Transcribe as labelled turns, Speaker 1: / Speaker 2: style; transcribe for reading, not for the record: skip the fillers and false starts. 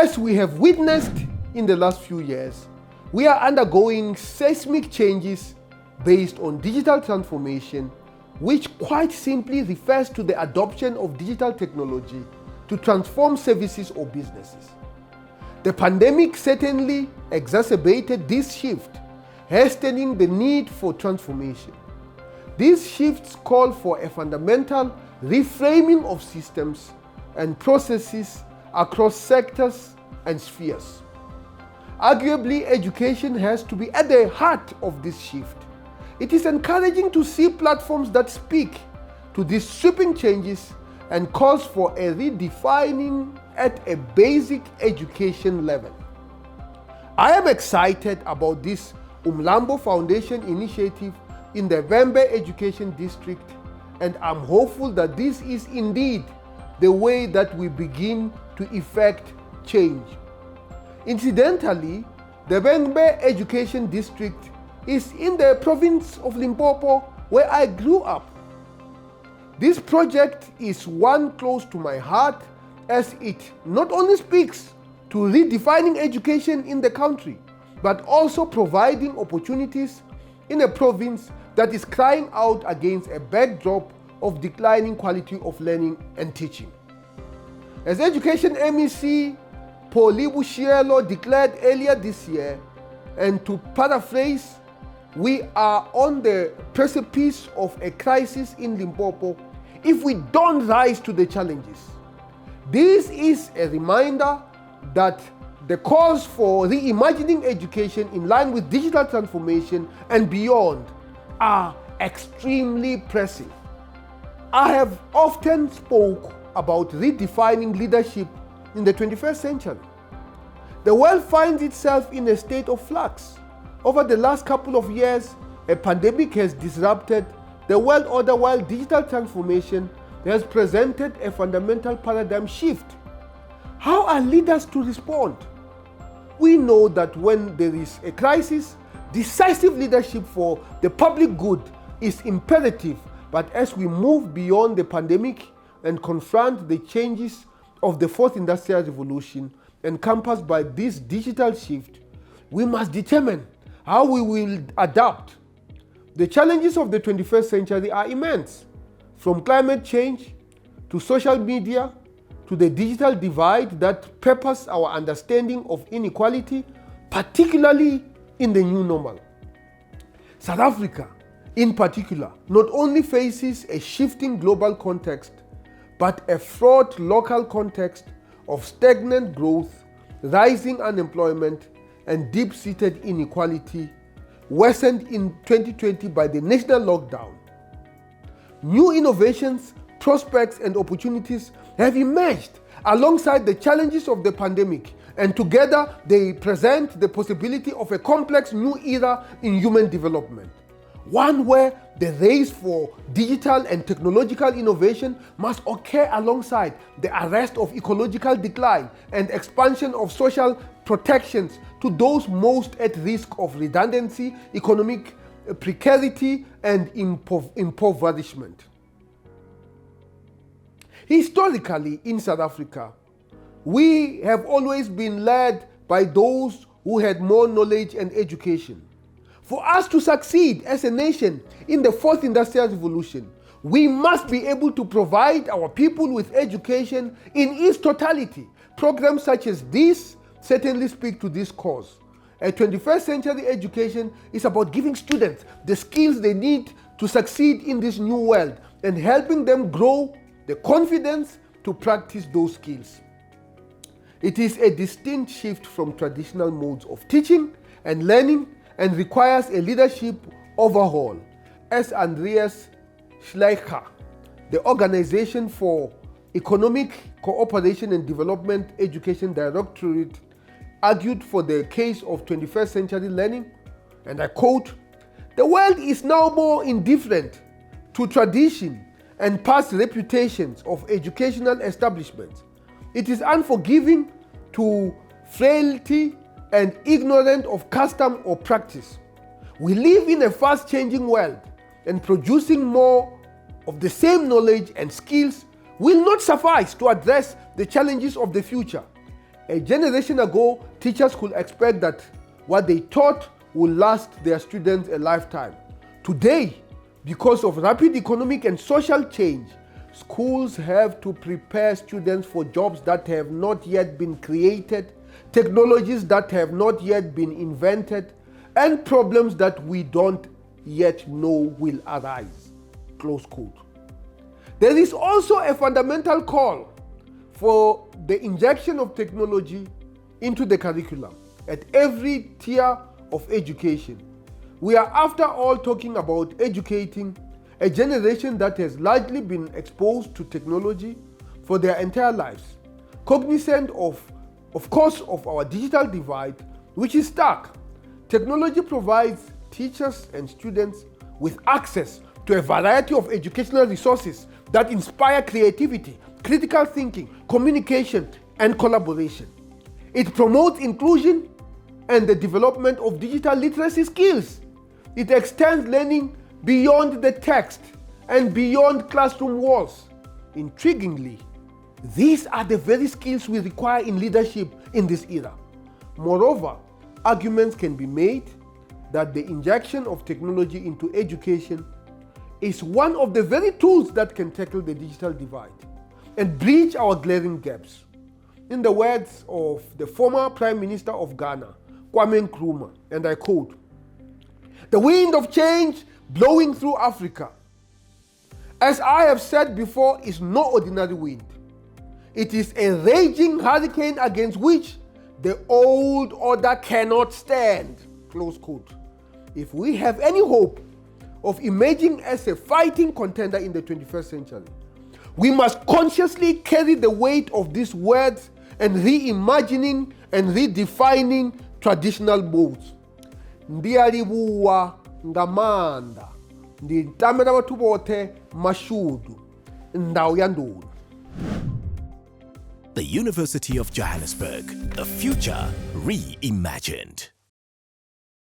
Speaker 1: As we have witnessed in the last few years, we are undergoing seismic changes based on digital transformation, which quite simply refers to the adoption of digital technology to transform services or businesses. The pandemic certainly exacerbated this shift, hastening the need for transformation. These shifts call for a fundamental reframing of systems and processes across sectors and spheres. Arguably, education has to be at the heart of this shift. It is encouraging to see platforms that speak to these sweeping changes and calls for a redefining at a basic education level. I am excited about this Umlambo Foundation initiative in the Vhembe Education District, and I'm hopeful that this is indeed the way that we begin to effect change. Incidentally, the Vhembe Education District is in the province of Limpopo, where I grew up. This project is one close to my heart, as it not only speaks to redefining education in the country, but also providing opportunities in a province that is crying out against a backdrop of declining quality of learning and teaching. As Education MEC Paul Bushielo declared earlier this year, and to paraphrase, we are on the precipice of a crisis in Limpopo if we don't rise to the challenges. This is a reminder that the calls for reimagining education in line with digital transformation and beyond are extremely pressing. I have often spoke about redefining leadership in the 21st century. The world finds itself in a state of flux. Over the last couple of years, a pandemic has disrupted the world order, while digital transformation has presented a fundamental paradigm shift. How are leaders to respond? We know that when there is a crisis, decisive leadership for the public good is imperative, but as we move beyond the pandemic and confront the changes of the fourth industrial revolution encompassed by this digital shift, we must determine how we will adapt. The challenges of the 21st century are immense, from climate change to social media to the digital divide that peppers our understanding of inequality, particularly in the new normal. South Africa, in particular, not only faces a shifting global context, but a fraught local context of stagnant growth, rising unemployment, and deep-seated inequality, worsened in 2020 by the national lockdown. New innovations, prospects, and opportunities have emerged alongside the challenges of the pandemic, and together they present the possibility of a complex new era in human development. One where the race for digital and technological innovation must occur alongside the arrest of ecological decline and expansion of social protections to those most at risk of redundancy, economic precarity, and impoverishment. Historically, in South Africa, we have always been led by those who had more knowledge and education. For us to succeed as a nation in the fourth industrial revolution, we must be able to provide our people with education in its totality. Programs such as this certainly speak to this cause. A 21st century education is about giving students the skills they need to succeed in this new world and helping them grow the confidence to practice those skills. It is a distinct shift from traditional modes of teaching and learning and requires a leadership overhaul. As Andreas Schleicher, the Organization for Economic Cooperation and Development Education Directorate, argued for the case of 21st century learning, and I quote, "The world is now more indifferent to tradition and past reputations of educational establishments. It is unforgiving to frailty and ignorant of custom or practice. We live in a fast-changing world, and producing more of the same knowledge and skills will not suffice to address the challenges of the future. A generation ago, teachers could expect that what they taught will last their students a lifetime. Today, because of rapid economic and social change, schools have to prepare students for jobs that have not yet been created, technologies that have not yet been invented, and problems that we don't yet know will arise. Close quote. There is also a fundamental call for the injection of technology into the curriculum at every tier of education. We are, after all, talking about educating a generation that has largely been exposed to technology for their entire lives, cognizant of course, of our digital divide, which is stark. Technology provides teachers and students with access to a variety of educational resources that inspire creativity, critical thinking, communication, and collaboration. It promotes inclusion and the development of digital literacy skills. It extends learning beyond the text and beyond classroom walls. Intriguingly, these are the very skills we require in leadership in this era. Moreover, arguments can be made that the injection of technology into education is one of the very tools that can tackle the digital divide and bridge our glaring gaps. In the words of the former Prime Minister of Ghana, Kwame Nkrumah, and I quote, "The wind of change blowing through Africa, as I have said before, is no ordinary wind. It is a raging hurricane against which the old order cannot stand." Close quote. If we have any hope of emerging as a fighting contender in the 21st century, we must consciously carry the weight of these words and reimagining and redefining traditional modes. Ndiyalibuwa ngamanda, nditamela bathu bote mashudu, ndawo ya ndulu.
Speaker 2: The University of Johannesburg, the future reimagined.